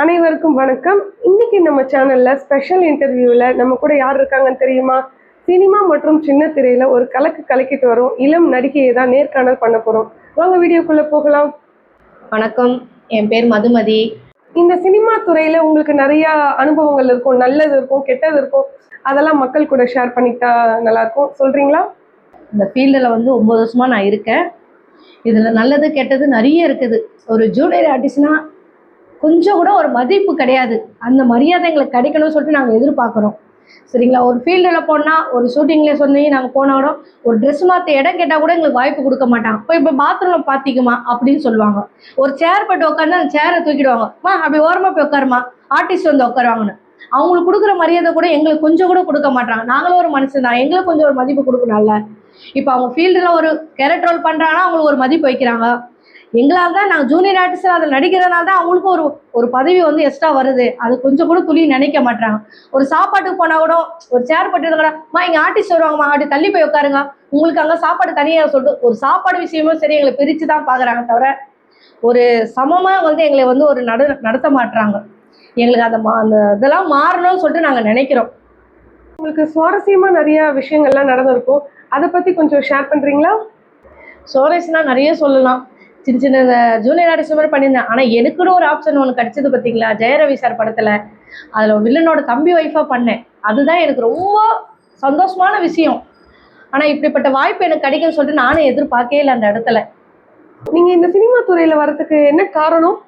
அனைவருக்கும் வணக்கம். இன்னைக்கு நம்ம சேனல்ல ஸ்பெஷல் இன்டர்வியூல நம்ம கூட யார் இருக்காங்கன்னு தெரியுமா? சினிமா மற்றும் சின்ன திரையில ஒரு கலக்கிட்டு வரும் இளம் நடிகையை தான் நேர்காணல் பண்ண போறோம். வாங்க வீடியோக்குள்ள போகலாம். வணக்கம், என் பேர் மதுமதி. இந்த சினிமா துறையில உங்களுக்கு நிறைய அனுபவங்கள் இருக்கும், நல்லது இருக்கும், கெட்டது இருக்கும். அதெல்லாம் மக்கள் கூட ஷேர் பண்ணிட்டா நல்லா இருக்கும். சொல்றீங்களா? இந்த ஃபீல்டில் 9 வருஷமா நான் இருக்கேன். இதில் நல்லது கெட்டது நிறைய இருக்குது. ஒரு ஜூனியர் ஆர்டிஸ்ட்னா கொஞ்சம் கூட ஒரு மதிப்பு கிடையாது. அந்த மரியாதை எங்களுக்கு கிடைக்கணும்னு சொல்லிட்டு நாங்கள் எதிர்பார்க்குறோம். சரிங்களா? ஒரு ஃபீல்டில் போனால், ஒரு ஷூட்டிங்கில் சொன்னி நாங்கள் போனால் கூட ஒரு ட்ரெஸ் மாற்ற இடம் கேட்டால் கூட எங்களுக்கு வாய்ப்பு கொடுக்க மாட்டாங்க. இப்போ பாத்ரூமில் பார்த்திக்குமா அப்படின்னு சொல்லுவாங்க. ஒரு சேர் போட்டு உட்காந்து அந்த சேரை தூக்கிடுவாங்க. அப்படி ஓரமாக போய் உட்காருமா, ஆர்டிஸ்ட் வந்து உட்காருவாங்கன்னு. அவங்களுக்கு கொடுக்குற மரியாதை கூட எங்களுக்கு கொஞ்சம் கூட கொடுக்க மாட்டாங்க. நாங்களும் ஒரு மனுஷன் தான், எங்களுக்கு கொஞ்சம் ஒரு மதிப்பு கொடுக்கணும்ல. இப்போ அவங்க ஃபீல்டில் ஒரு கேரக்டர் ரோல் பண்ணுறாங்கன்னா அவங்களுக்கு ஒரு மதிப்பு வைக்கிறாங்க. எங்களால் தான் நாங்கள் ஜூனியர் ஆர்டிஸ்ட் அதில் நடிக்கிறதுனால தான் அவங்களுக்கும் ஒரு பதவி எக்ஸ்ட்ரா வருது. அது கொஞ்சம் கூட துளி நினைக்க மாட்டாங்க. ஒரு சாப்பாட்டுக்கு போனால் கூட ஒரு சேர் போட்டு கூட இங்கே ஆர்டிஸ்ட் வருவாங்கம்மா, அப்படி தள்ளி போய் உட்காருங்க, உங்களுக்கு அங்கே சாப்பாடு தனியாக சொல்லிட்டு ஒரு சாப்பாடு விஷயமும் சரி எங்களை பிரித்து தான் பார்க்குறாங்க. தவிர ஒரு சமமாக எங்களை ஒரு நடத்த மாட்டுறாங்க. எங்களுக்கு அந்த இதெல்லாம் மாறணும்னு சொல்லிட்டு நாங்கள் நினைக்கிறோம். உங்களுக்கு சுவாரஸ்யமா நிறைய விஷயங்கள்லாம் நடந்திருக்கும். அதை பத்தி கொஞ்சம் ஷேர் பண்றீங்களா? சுவாரஸ்யம்னா நிறைய சொல்லலாம். சின்ன சின்ன ஜூனியர் ஆர்டிஸ்ட் மாதிரி பண்ணியிருந்தேன். ஆனால் எனக்குன்னு ஒரு ஆப்ஷன் ஒன்று கிடைச்சது பார்த்தீங்களா, ஜெயரவி சார் படத்தில். அதில் வில்லனோட தம்பி ஒய்ஃபாக பண்ணேன். அதுதான் எனக்கு ரொம்ப சந்தோஷமான விஷயம். ஆனால் இப்படிப்பட்ட வாய்ப்பு எனக்கு கிடைக்கும்னு சொல்லிட்டு நானும் எதிர்பார்க்கவே இல்லை அந்த இடத்துல. நீங்க இந்த சினிமா துறையில வரதுக்கு என்ன காரணம்?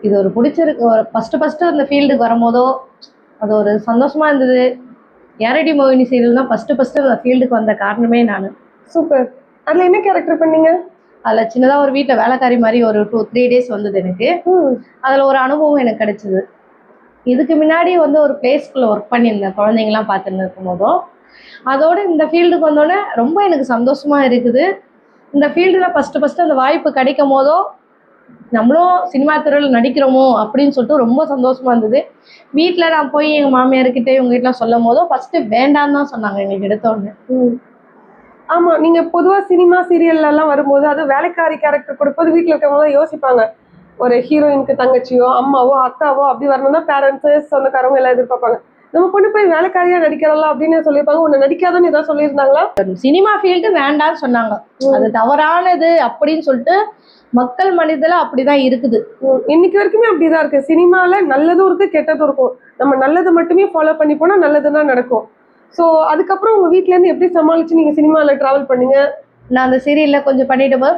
இது ஒரு பிடிச்சிருக்கு. ஒரு ஃபஸ்ட்டு அந்த ஃபீல்டுக்கு வரும்போதோ அது ஒரு சந்தோஷமா இருந்தது. யாரடி மோகினி சீரியல் தான் ஃபஸ்ட்டு அந்த ஃபீல்டுக்கு வந்த காரணமே நான். சூப்பர். அதில் என்ன கேரக்டர் பண்ணீங்க? அதில் சின்னதாக ஒரு வீட்டில் வேலைக்காரி மாதிரி ஒரு 2-3 டேஸ் வந்தது எனக்கு. அதில் ஒரு அனுபவம் எனக்கு கிடைச்சிது. இதுக்கு முன்னாடி ஒரு ப்ளே ஸ்கூலில் ஒர்க் பண்ணியிருந்தேன், குழந்தைங்களாம் பார்த்துன்னு இருக்கும் போதும். அதோடு இந்த ஃபீல்டுக்கு வந்தோடனே ரொம்ப எனக்கு சந்தோஷமாக இருக்குது. இந்த ஃபீல்டில் ஃபஸ்ட்டு அந்த வாய்ப்பு கிடைக்கும் போதோ நம்மளும் சினிமா துறையில் நடிக்கிறோமோ அப்படின்னு சொல்லிட்டு ரொம்ப சந்தோஷமாக இருந்தது. வீட்டில் நான் போய் எங்கள் மாமியார்கிட்ட இவங்க வீட்டில் சொல்லும் போதும் ஃபஸ்ட்டு வேண்டான்னு தான் சொன்னாங்க எங்களுக்கு எடுத்தோடனே. ஆமா, நீங்க பொதுவா சினிமா சீரியல்ல எல்லாம் வரும்போது அது வேலைக்காரி கேரக்டர் கொடுப்பது வீட்டுல இருக்கவங்க யோசிப்பாங்க. ஒரு ஹீரோயினுக்கு தங்கச்சியோ அம்மாவோ அக்காவோ அப்படி வரணும்னா பேரண்ட்ஸ் சொந்தக்காரவங்க எல்லாம் எதிர்பார்ப்பாங்க. நம்ம பொண்ணு போய் வேலைக்காரியா நடிக்கிறலாம் அப்படின்னு சொல்லியிருப்பாங்க. உன்னை நடிக்காதன்னு ஏதாவது சொல்லியிருந்தாங்களா? சினிமா ஃபீல்டு வேண்டான்னு சொன்னாங்க. அது தவறானது அப்படின்னு சொல்லிட்டு மக்கள் மனிதல அப்படிதான் இருக்குது. இன்னைக்கு வரைக்குமே அப்படிதான் இருக்கு. சினிமால நல்லதும் இருக்கு, கெட்டதும் இருக்கும். நம்ம நல்லது மட்டுமே ஃபாலோ பண்ணி போனா நல்லதுதான் நடக்கும். ஸோ அதுக்கப்புறம் உங்கள் வீட்டிலேருந்து எப்படி சமாளித்து நீங்கள் சினிமாவில் ட்ராவல் பண்ணீங்க? நான் அந்த சீரியலில் கொஞ்சம் பண்ணிட்டு போது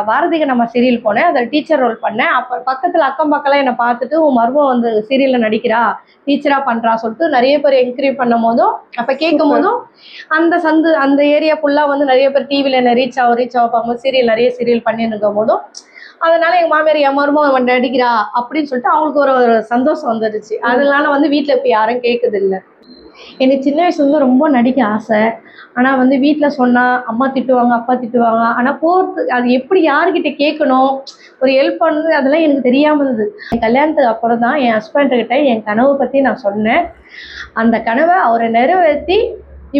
பாரதிக நம்ம சீரியல் போனேன். அதில் டீச்சர் ரோல் பண்ணேன். அப்போ பக்கத்தில் அக்கம் பக்கம்லாம் என்னை பார்த்துட்டு உன் மருமம் சீரியலில் நடிக்கிறா, டீச்சராக பண்ணுறா சொல்லிட்டு நிறைய பேர் என்கரேஜ் பண்ணும் போதும், அப்போ கேட்கும் போதும் அந்த ஏரியா ஃபுல்லாக நிறைய பேர் டிவியில் என்ன ரீச் ஆக பார்க்கும்போது நிறைய சீரியல் பண்ணியிருக்கும் போதும், அதனால எங்கள் மாமியார் என் மருமம் நடிக்கிறா அப்படின்னு சொல்லிட்டு அவங்களுக்கு ஒரு சந்தோஷம் வந்துடுச்சு. அதனால வீட்டில் இப்போ யாரும் கேட்குதில்லை. எனக்கு சின்ன வயசுலேருந்து ரொம்ப நடிக்க ஆசை. ஆனால் வீட்டில் சொன்னால் அம்மா திட்டுவாங்க, அப்பா திட்டுவாங்க. ஆனால் போகிறது அது எப்படி யாருக்கிட்ட கேட்கணும், ஒரு ஹெல்ப் பண்ணுறது அதெல்லாம் எனக்கு தெரியாமல் இருந்தது. என் கல்யாணத்துக்கு அப்புறம் தான் என் ஹஸ்பண்ட்கிட்ட என் கனவை பற்றி நான் சொன்னேன். அந்த கனவை அவரை நிறைவேற்றி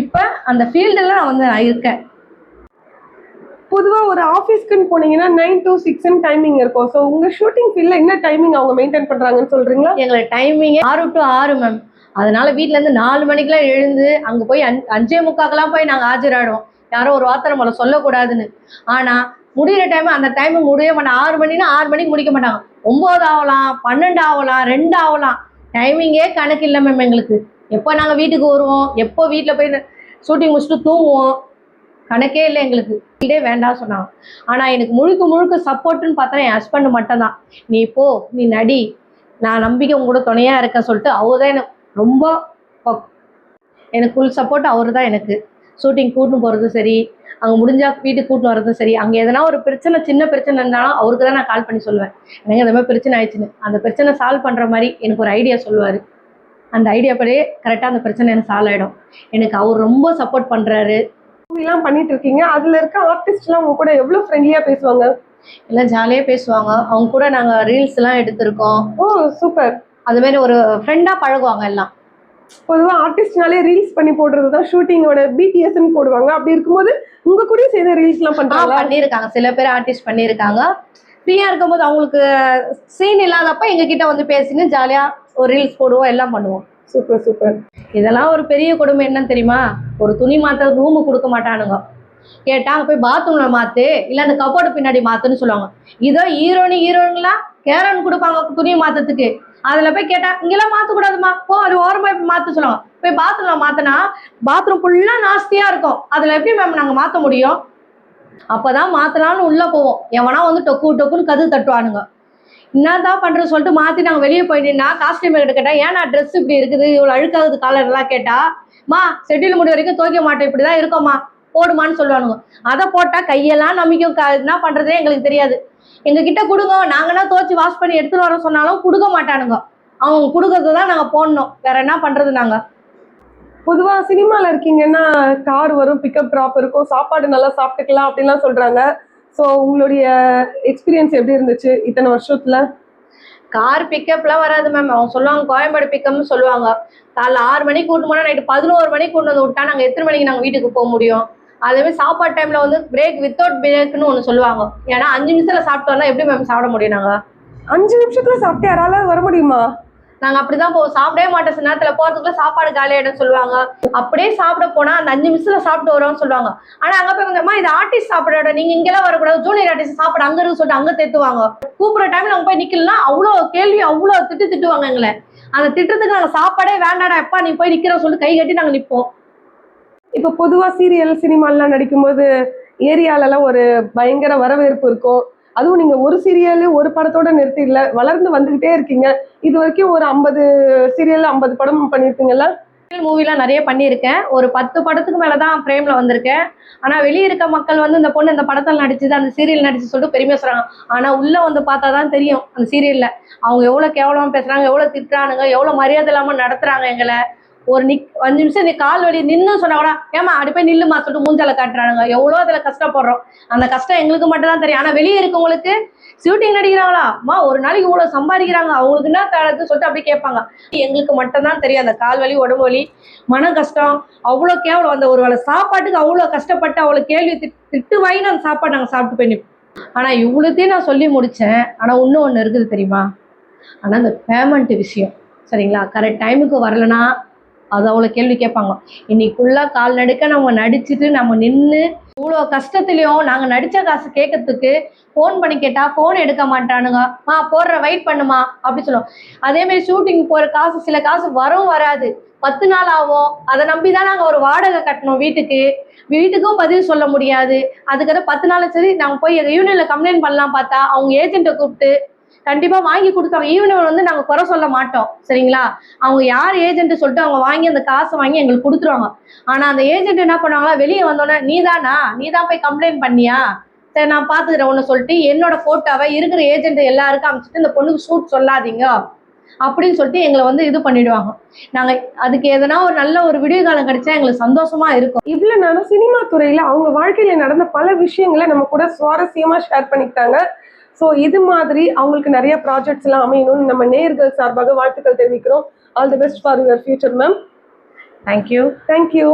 இப்போ அந்த ஃபீல்டில் நான் இருக்கேன். பொதுவாக ஒரு ஆஃபீஸ்க்குன்னு போனீங்கன்னா 9 to 6 டைமிங் இருக்கும். ஸோ உங்கள் ஷூட்டிங் ஃபீல்டில் என்ன டைமிங் அவங்க மெயின்டைன் பண்ணுறாங்கன்னு சொல்கிறீங்களா? எங்களோட டைமிங் 6 to 6 மேம். அதனால வீட்டிலேருந்து 4 மணிக்கெலாம் எழுந்து அங்கே போய் 5:45 போய் நாங்கள் ஆஜராடுவோம். யாரோ ஒரு வார்த்தை நம்மளை சொல்லக்கூடாதுன்னு. ஆனால் முடிகிற டைம் அந்த டைமு முடிய மாட்டோம். 6 மணினா 6 மணிக்கு முடிக்க மாட்டாங்க. 9 ஆகலாம், 12 ஆகலாம், 2 ஆகலாம். டைமிங்கே கணக்கு இல்லை மேம் எங்களுக்கு. எப்போ நாங்கள் வீட்டுக்கு வருவோம், எப்போ வீட்டில் போய் ஷூட்டிங் முடிச்சுட்டு தூங்குவோம், கணக்கே இல்லை எங்களுக்கு. இதே வேண்டாம் சொன்னாங்க. ஆனால் எனக்கு முழுக்க சப்போர்ட்டுன்னு பார்த்தா என் ஹஸ்பண்ட் மட்டும் தான். நீ போ, நீ நடி, நான் நம்பிக்கை உங்க கூட துணையாக இருக்கேன் சொல்லிட்டு அவர் தான் எனக்கு ரொம்ப எனக்கு ஃபுல் சப்போர்ட். அவர் தான் எனக்கு ஷூட்டிங் கூட்டின்னு போகிறது சரி, அங்கே முடிஞ்சால் வீட்டுக்கு கூட்டின்னு வர்றதும் சரி. அங்கே எதனா ஒரு பிரச்சனை, சின்ன பிரச்சனை இருந்தாலும் அவருக்கு தான் நான் கால் பண்ணி சொல்லுவேன், எனக்கு இந்த மாதிரி பிரச்சனை ஆயிடுச்சுன்னு. அந்த பிரச்சனை சால்வ் பண்ணுற மாதிரி எனக்கு ஒரு ஐடியா சொல்லுவார். அந்த ஐடியா படியே கரெக்டாக அந்த பிரச்சனை எனக்கு சால்வ் ஆகிடும். எனக்கு அவர் ரொம்ப சப்போர்ட் பண்ணுறாரு. மூவிலாம் பண்ணிட்டு இருக்கீங்க, அதில் இருக்க ஆர்டிஸ்ட்லாம் உங்க கூட எவ்வளோ ஃப்ரெண்ட்லியாக பேசுவாங்க? எல்லாம் ஜாலியாக பேசுவாங்க. அவங்க கூட நாங்கள் ரீல்ஸ்லாம் எடுத்திருக்கோம். ஓ சூப்பர். அதுமாரி ஒரு ஃப்ரெண்டாக பழகுவாங்க எல்லாம். பொதுவாக ஆர்டிஸ்ட்னாலே ரீல்ஸ் பண்ணி போடுறது தான் ஷூட்டிங்கோட பிடிஎஸ்ன்னு போடுவாங்க. அப்படி இருக்கும்போது உங்க கூட சேர்ந்து ரீல்ஸ்லாம் பண்ணிருக்காங்க. சில பேர் ஆர்டிஸ்ட் பண்ணியிருக்காங்க. ஃப்ரீயாக இருக்கும்போது அவங்களுக்கு சீன் இல்லாதப்ப எங்ககிட்ட வந்து பேசின்னு ஜாலியாக ஒரு ரீல்ஸ் போடுவோம், எல்லாம் பண்ணுவோம். Super super. இதெல்லாம் ஒரு பெரிய கொடுமை என்னன்னு தெரியுமா? ஒரு துணி மாற்ற ரூமு கொடுக்க மாட்டானுங்க. கேட்டா அங்கே போய் பாத்ரூம்ல மாத்து, இல்லை அந்த கபோர்டு பின்னாடி மாத்துன்னு சொல்லுவாங்க. இதோ ஹீரோயின்லாம் கேரன் கொடுப்பாங்க துணி மாத்தத்துக்கு. அதில் போய் கேட்டா இங்கெல்லாம் மாற்றக்கூடாதுமா, போ அது ஓரமாக போய் மாற்ற சொல்லுவாங்க. போய் பாத்ரூம்ல மாத்தினா பாத்ரூம் ஃபுல்லாக நாஸ்தியாக இருக்கும். அதில் எப்படி மேம் நாங்கள் மாற்ற முடியும்? அப்போதான் மாற்றலான்னு உள்ளே போவோம். எவனா வந்து டொக்கு டொக்குன்னு கது தட்டுவானுங்க. என்னதான் பண்ணுறது சொல்லிட்டு மாற்றி நாங்கள் வெளியே போயிட்டீங்கன்னா காஸ்டியூமர் கிட்ட கேட்டால் ஏன்னா ட்ரெஸ் இப்படி இருக்குது, இவ்வளோ அழுக்காகுது காலர்லாம் கேட்டால், மா ஷெட்யூல் முடி வரைக்கும் துவைக்க மாட்டோம், இப்படி தான் இருக்கோம்மா, போடுமான்னு சொல்லுவானுங்க. அதை போட்டால் கையெல்லாம் நம்பிக்கும். என்ன பண்ணுறதே எங்களுக்கு தெரியாது. எங்ககிட்ட கொடுங்க, நாங்கன்னா துவைச்சி வாஷ் பண்ணி எடுத்துகிட்டு வர சொன்னாலும் கொடுக்க மாட்டானுங்க. அவங்க கொடுக்கறது தான் நாங்கள் போடணும். வேற என்ன பண்ணுறது? நாங்கள் பொதுவாக சினிமாவில் இருக்கீங்கன்னா கார் வரும், பிக்கப் ட்ராப் இருக்கும், சாப்பாடு நல்லா சாப்பிட்டுக்கலாம் அப்படின்லாம் சொல்கிறாங்க. ஸோ உங்களுடைய எக்ஸ்பீரியன்ஸ் எப்படி இருந்துச்சு இத்தனை வருஷத்தில்? கார் பிக்கப்லாம் வராது மேம். அவங்க சொல்லுவாங்க கோயம்பேடு பிக்கப்னு சொல்லுவாங்க. காலைல 6 மணிக்கு கூட்டு போனால் நைட்டு 11 மணிக்கு கொண்டு வந்து விட்டா நாங்கள் எத்தனை மணிக்கு நாங்கள் வீட்டுக்கு போக முடியும்? அதேமாதிரி சாப்பாடு டைமில் வந்து பிரேக் வித்தவுட் பிரேக்னு ஒன்று சொல்லுவாங்க. ஏன்னா 5 நிமிஷத்தில் சாப்பிட்டு வந்தால் எப்படி மேம் சாப்பிட முடியும்? நாங்கள் 5 நிமிஷத்தில் சாப்பிட்டு யாரால வர முடியுமா? நாங்கள் அப்படி தான் போவோம். சாப்பிடவே மாட்டோம். சில நேரத்தில் போகிறதுக்குள்ள சாப்பாடு காலியாயிடும் சொல்லுவாங்க. அப்படியே சாப்பிட போனால் அந்த 5 நிமிஷத்தில் சாப்பிட்டு வரோம்னு சொல்லுவாங்க. ஆனால் அங்கே போய் கொஞ்சமா இது ஆர்டிஸ்ட் சாப்பிட இடம், நீங்கள் இங்கெல்லாம் வரக்கூடாது, ஜூனியர் ஆர்டிஸ்ட் சாப்பிட அங்கே இருக்கு சொல்லிட்டு அங்கே தேத்துவாங்க. கூப்பிட்ற டைமில் நாங்கள் போய் நிற்கலாம், அவ்வளோ கேள்வி, அவ்வளோ திட்டுவாங்க எங்களை. அந்த திட்டத்துக்கு நாங்கள் சாப்பாடே வேண்டாடா எப்பா நீ போய் நிற்கிறோம் சொல்லிட்டு கை கட்டி நாங்கள் நிற்போம். இப்போ பொதுவாக சீரியல் சினிமாலாம் நடிக்கும்போது ஏரியாலலாம் ஒரு பயங்கர வரவேற்பு இருக்கும். அதுவும் நீங்கள் ஒரு சீரியல் ஒரு படத்தோட நிறுத்திடல, வளர்ந்து வந்துக்கிட்டே இருக்கீங்க. இது வரைக்கும் ஒரு 50 சீரியல் 50 படம் பண்ணியிருக்கீங்கல்ல? மூவிலாம் நிறைய பண்ணியிருக்கேன். ஒரு 10 படத்துக்கு மேலே தான் ஃப்ரேமில் வந்திருக்கேன். ஆனால் வெளியே இருக்க மக்கள் வந்து இந்த பொண்ணு இந்த படத்தில் நடிச்சுது, அந்த சீரியல் நடிச்சு சொல்லிட்டு பெருமையாக சொல்கிறாங்க. ஆனால் உள்ளே வந்து பார்த்தா தான் தெரியும் அந்த சீரியலில் அவங்க எவ்வளோ கேவலமாக பேசுகிறாங்க, எவ்வளோ திட்டுறானுங்க, எவ்வளோ மரியாதை இல்லாமல் நடத்துகிறாங்க எங்களை. ஒரு 5 நிமிஷம் நீ கால் வலி நின்று சொன்னா கூட ஏமா அப்படி போய் நில்லுமா சொல்லிட்டு மூஞ்சால காட்டுறானுங்க. எவ்வளோ அதில் கஷ்டப்படுறோம். அந்த கஷ்டம் எங்களுக்கு மட்டும் தான் தெரியும். ஆனால் வெளியே இருக்கவங்களுக்கு ஷூட்டிங் நடிக்கிறாங்களா அம்மா ஒரு நாளைக்கு இவ்வளோ சம்பாதிக்கிறாங்க, அவங்களுக்கு என்ன தேவைன்னு சொல்லிட்டு அப்படி கேட்பாங்க. எங்களுக்கு மட்டும்தான் தெரியும் அந்த கால் வலி, உடம்பு வலி, மன கஷ்டம், அவ்வளோ கேவலம். அந்த ஒரு வேளை சாப்பாட்டுக்கு அவ்வளோ கஷ்டப்பட்டு அவ்வளோ கேள்வி திட்டு வாங்கினா அந்த சாப்பாடு நாங்கள் சாப்பிட்டு போய் நிற்போம். ஆனால் இவ்வளோத்தையும் நான் சொல்லி முடித்தேன். ஆனால் இன்னும் ஒன்று இருக்குது தெரியுமா? ஆனால் அந்த பேமெண்ட் விஷயம் சரிங்களா, கரெக்ட் டைமுக்கு வரலைன்னா அது அவ்வளோ கேள்வி கேட்பாங்க. இன்னைக்குள்ள கால் நடுக்க நம்ம நடிச்சுட்டு நம்ம நின்று இவ்வளோ கஷ்டத்துலையும் நாங்கள் நடித்த காசு கேட்கறதுக்கு ஃபோன் பண்ணி கேட்டால் ஃபோன் எடுக்க மாட்டானுங்க. போடுற வெயிட் பண்ணுமா அப்படி சொல்லுவோம். அதேமாதிரி ஷூட்டிங் போகிற காசு சில காசு வராது, 10 நாள் ஆகும். அதை நம்பி தான் நாங்கள் ஒரு வாடகை கட்டணும் வீட்டுக்கும் பதில் சொல்ல முடியாது. அதுக்காக 10 நாள் சரி நாங்கள் போய் யூனியனில் கம்ப்ளைண்ட் பண்ணலாம் பார்த்தா அவங்க ஏஜென்ட்டை கூப்பிட்டு கண்டிப்பாக வாங்கி கொடுத்தாங்க. யூனியன் வந்து நாங்கள் குறை சொல்ல மாட்டோம் சரிங்களா. அவங்க யார் ஏஜென்ட்டு சொல்லிட்டு அவங்க வாங்கி அந்த காசை வாங்கி எங்களுக்கு கொடுத்துருவாங்க. ஆனால் அந்த ஏஜென்ட் என்ன பண்ணுவாங்களா, வெளியே வந்தோடனே நீ தான் போய் கம்ப்ளைண்ட் பண்ணியா, சரி நான் பார்த்துக்கிறேன் ஒன்று சொல்லிட்டு என்னோட ஃபோட்டோவை இருக்கிற ஏஜென்ட் எல்லாருக்கும் அமைச்சிட்டு இந்த பொண்ணுக்கு ஷூட் சொல்லாதீங்க அப்படின்னு சொல்லிட்டு எங்களை வந்து இது பண்ணிடுவாங்க. நாங்கள் அதுக்கு எதனா ஒரு நல்ல ஒரு விடிவு காலம் கிடைச்சா எங்களுக்கு சந்தோஷமா இருக்கும். இவ்வளோ நானும் சினிமா துறையில் அவங்க வாழ்க்கையில் நடந்த பல விஷயங்களை நம்ம கூட சுவாரஸ்யமாக ஷேர் பண்ணிக்கிட்டாங்க. ஸோ இது மாதிரி அவங்களுக்கு நிறைய ப்ராஜெக்ட்ஸ் எல்லாம் அமையணும்னு நம்ம நேயர்கள் சார்பாக வாழ்த்துக்கள் தெரிவிக்கிறோம். All the best for your future ma'am. Thank you.